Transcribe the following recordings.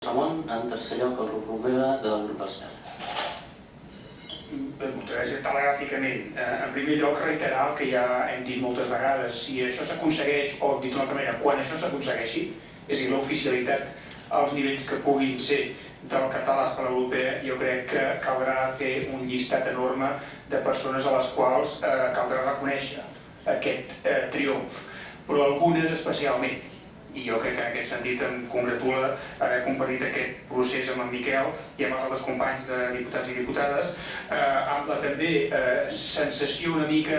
Ramon, en tercer lloc, el grup Romeva del grup dels Verds. Moltes gràcies. Telegràficament, en primer lloc reiterar el que ja hem dit moltes vegades. Si això s'aconsegueix, o dit d'una altra manera, quan això s'aconsegueixi, és a dir, l'oficialitat als nivells que puguin ser del català a l'escola europea, jo crec que caldrà fer un llistat enorme de persones a les quals caldrà reconèixer aquest triomf, però algunes especialment. I jo crec que en aquest sentit em congratula haver compartit aquest procés amb en Miquel i amb els altres companys de diputats i diputades, amb la també sensació una mica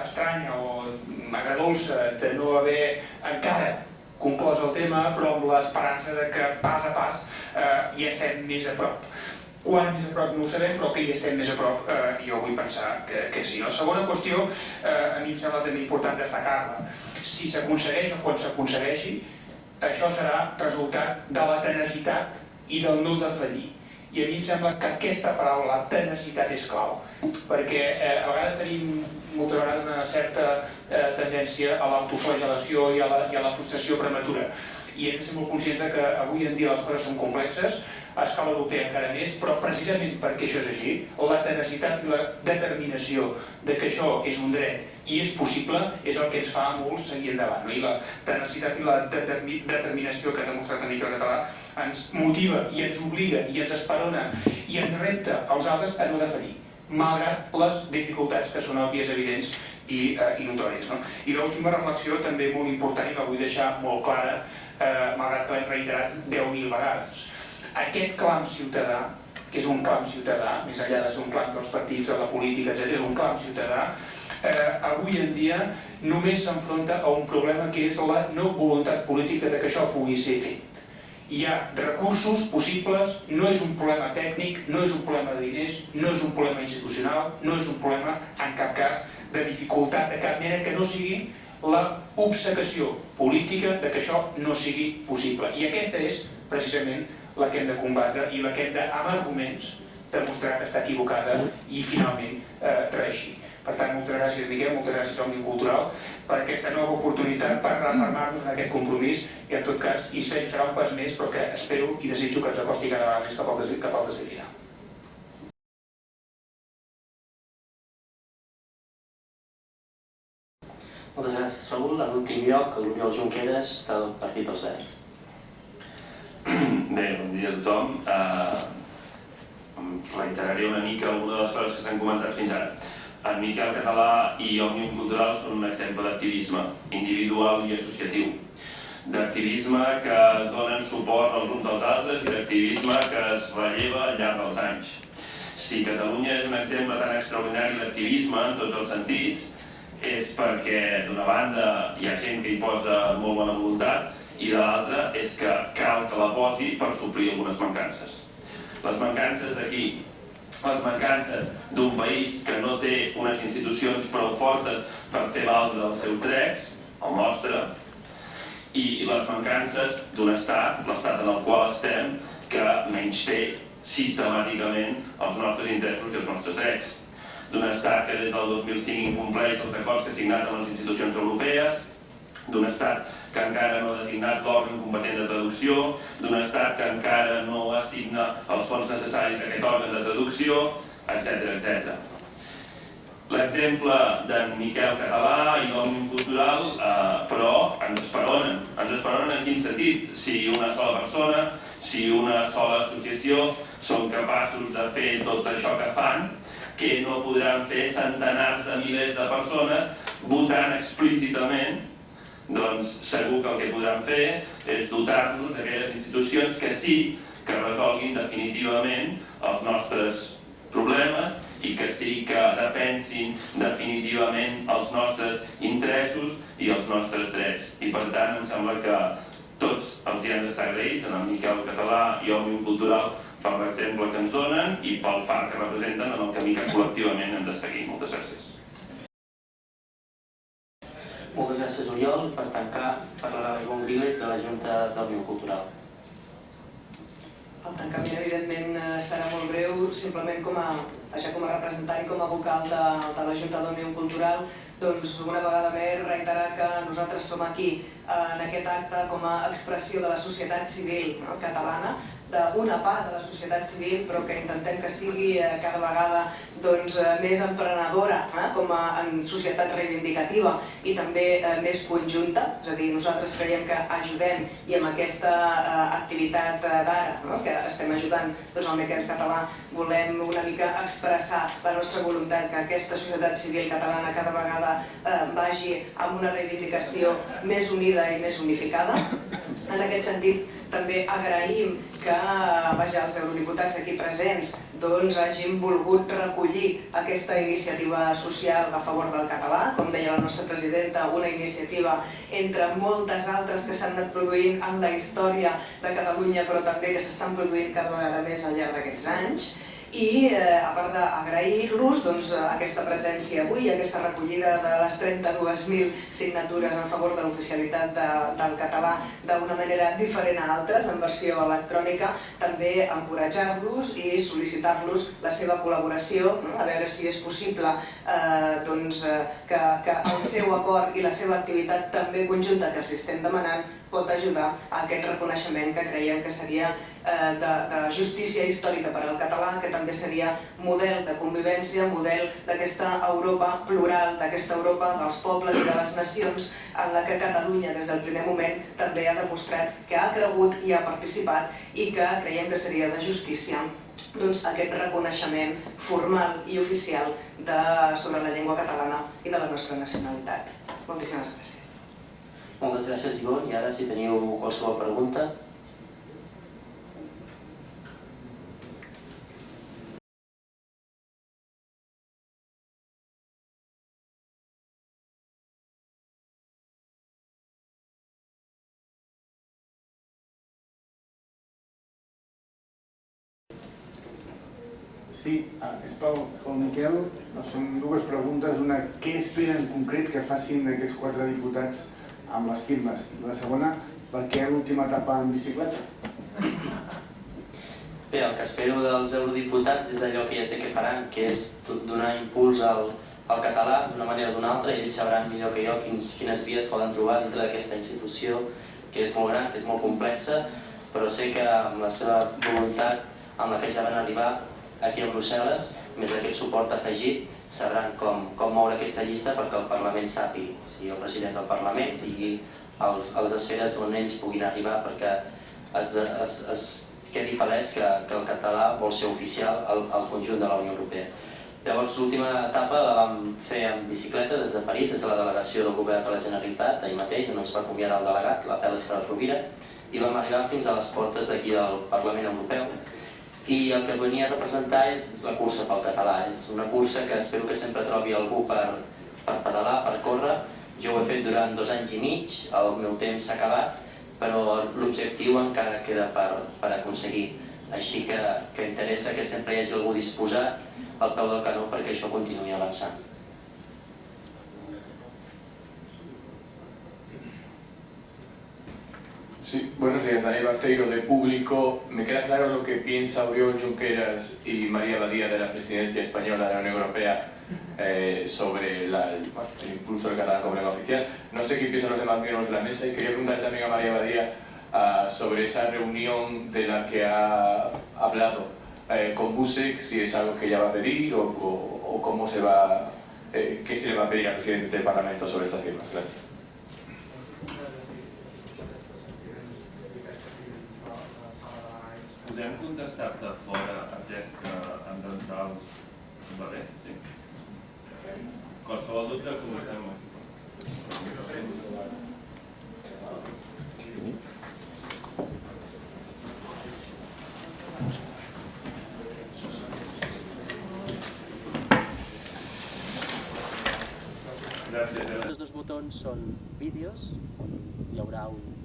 estranya o agredolça de no haver encara conclòs el tema, però amb l'esperança de que pas a pas hi estem més a prop. Quan més a prop no ho sabem, però que hi estem més a prop, jo vull pensar que sí. La segona qüestió, a mi em sembla també important destacar-la. Si s'aconsegueix o quan s'aconsegueixi, això serà resultat de la tenacitat i del no defallir. I a mi em sembla que aquesta paraula, la tenacitat, és clau, perquè a vegades tenim moltes vegades una certa tendència a l'autoflagel·lació i a la frustració prematura. I hem de ser molt conscients que avui en dia les coses són complexes, a escala europea encara més, però precisament perquè això és així, la tenacitat i la determinació de que això és un dret i és possible és el que ens fa a molts seguir endavant. I la tenacitat i la determinació que ha demostrat en Miquel Català ens motiva i ens obliga i ens esperona i ens repta als altres a no defallir, malgrat les dificultats que són òbvies, evidents i notòries. I l'última reflexió també molt important i la vull deixar molt clara, malgrat que l'hem reiterat 10.000 vegades. Aquest clam ciutadà, que és un clam ciutadà, més enllà de ser un clam dels partits, de la política, etc., és un clam ciutadà, avui en dia només s'enfronta a un problema que és la no voluntat política de que això pugui ser fet. Hi ha recursos possibles, no és un problema tècnic, no és un problema de diners, no és un problema institucional, no és un problema, en cap cas, de dificultat de cap mena que no sigui la obcecació política de que això no sigui possible. I aquesta és, precisament, la que hem de combatre i la que hem de, amb arguments, demostrar que està equivocada i, finalment, reeixir. Per tant, moltes gràcies, Miquel, moltes gràcies a Òmnium Cultural per aquesta nova oportunitat, per refermar-nos en aquest compromís i, en tot cas, i serà un pas més, però que espero i desitjo que ens acosti cada vegada més cap al destí final. Moltes gràcies, Raül. En l'últim lloc, l'Oriol Junqueras, del Partit dels Verds. Bé, bon dia a tothom. Reiteraré una mica alguna de les coses que s'han comentat fins ara. En Miquel Català i Òmnium Cultural són un exemple d'activisme individual i associatiu. D'activisme que es donen suport els uns als altres i d'activisme que es relleva al llarg dels anys. Si Catalunya és un exemple tan extraordinari d'activisme en tots els sentits, és perquè d'una banda hi ha gent que hi posa molt bona voluntat i de l'altra és que cal que la posi per suplir algunes mancances. Les mancances d'aquí, les mancances d'un país que no té unes institucions prou fortes per fer valdre els seus drets, el nostre, i les mancances d'un estat, l'estat en el qual estem, que menysté sistemàticament els nostres interessos i els nostres drets. D'un estat que des del 2005 incompleix els acords que ha signat amb les institucions europees, d'un estat que encara no ha designat l'òrgan competent de traducció, d'un estat que encara no assigna els fons necessaris d'aquest òrgan de traducció, etc. L'exemple d'en Miquel Català i l'Òmnium Cultural, però ens esperonen. Ens esperonen en quin sentit? Si una sola persona, si una sola associació són capaços de fer tot això que fan, que no podran fer centenars de milers de persones votant explícitament, doncs segur que el que podran fer és dotar-nos d'aquelles institucions que sí que resolguin definitivament els nostres problemes i que sí que defensin definitivament els nostres interessos i els nostres drets. I per tant em sembla que tots els hi hem d'estar agraïts, en el Miquel Català i Òmnium Cultural, per l'exemple que ens donen i pel far que representen en el camí que col·lectivament hem de seguir. Moltes gràcies. Moltes gràcies, Oriol. Per tancar, parlarà l'Ivonne Grillet de la Junta d'Òmnium Cultural. El tancament, evidentment, serà molt breu, simplement ja com a representant i com a vocal de la Junta d'Òmnium Cultural, doncs una vegada més reiterar que nosaltres som aquí en aquest acte com a expressió de la societat civil catalana, d'una part de la societat civil, però que intentem que sigui cada vegada més emprenedora com a societat reivindicativa i també més conjunta. És a dir, nosaltres creiem que ajudem i amb aquesta activitat d'ara que estem ajudant al Miquel Català volem una mica expressar la nostra voluntat que aquesta societat civil catalana cada vegada vagi amb una reivindicació més unida i més unificada. En aquest sentit, també agraïm que els eurodiputats aquí presents hagin volgut recollir aquesta iniciativa social a favor del català, com deia la nostra presidenta, una iniciativa entre moltes altres que s'han anat produint en la història de Catalunya, però també que s'estan produint cada vegada més al llarg d'aquests anys. I a part d'agrair-los aquesta presència avui, aquesta recollida de les 32.000 signatures en favor de l'oficialitat del català d'una manera diferent a altres, en versió electrònica, també encoratjar-los i sol·licitar-los la seva col·laboració, a veure si és possible que el seu acord i la seva activitat també conjunta que els estem demanant pot ajudar a aquest reconeixement que creiem que seria de justícia històrica per al català, que també seria model de convivència, model d'aquesta Europa plural, d'aquesta Europa dels pobles i de les nacions, en la que Catalunya des del primer moment també ha demostrat que ha cregut i ha participat i que creiem que seria de justícia aquest reconeixement formal i oficial sobre la llengua catalana i de la nostra nacionalitat. Moltíssimes gràcies. Moltes gràcies, Ivonne. I ara, si teniu qualsevol pregunta. Sí, és pel Miquel. Són dues preguntes. Una, què espera en concret que facin aquests 4 diputats amb les firmes? I la segona, per què l'última etapa en bicicleta? Bé, el que espero dels eurodiputats és allò que ja sé que faran, que és donar impuls al català d'una manera o d'una altra, i ells sabran millor que jo quines vies poden trobar dintre d'aquesta institució, que és molt gran, que és molt complexa, però sé que amb la seva voluntat amb la que ja van arribar aquí a Brussel·les, més aquest suport afegit, sabran com moure aquesta llista perquè el Parlament sàpiga, sigui el president del Parlament, sigui a les esferes on ells puguin arribar, perquè es quedi palès que el català vol ser oficial al conjunt de la Unió Europea. Llavors, l'última etapa la vam fer en bicicleta des de París, des de la delegació del govern de la Generalitat, ahir mateix, on ens va acomiadar el delegat, l'Apel·les Carles Rovira, i vam arribar fins a les portes d'aquí del Parlament Europeu. I el que venia a representar és la cursa pel català. És una cursa que espero que sempre trobi algú per pedalar, per córrer. Jo ho he fet durant 2 anys i mig, el meu temps s'ha acabat, però l'objectiu encara queda per aconseguir. Així que interessa que sempre hi hagi algú disposat al peu del canó perquè això continuï avançant. Sí, buenos días, Daniel Basteiro de Público. Me queda claro lo que piensa Oriol Junqueras y María Badía de la presidencia española de la Unión Europea sobre el impulso del catalán como lengua oficial. No sé qué piensan los demás miembros de la mesa y quería preguntar también a María Badía sobre esa reunión de la que ha hablado con Buzek, si es algo que ella va a pedir o cómo se va, qué se le va a pedir al presidente del Parlamento sobre estas firmas. Gracias. Podem contestar-te fora atès que en dental va bé? Sí? Qualsevol dubte comencem aquí. Gràcies. Els 2 botons són vídeos, on hi haurà un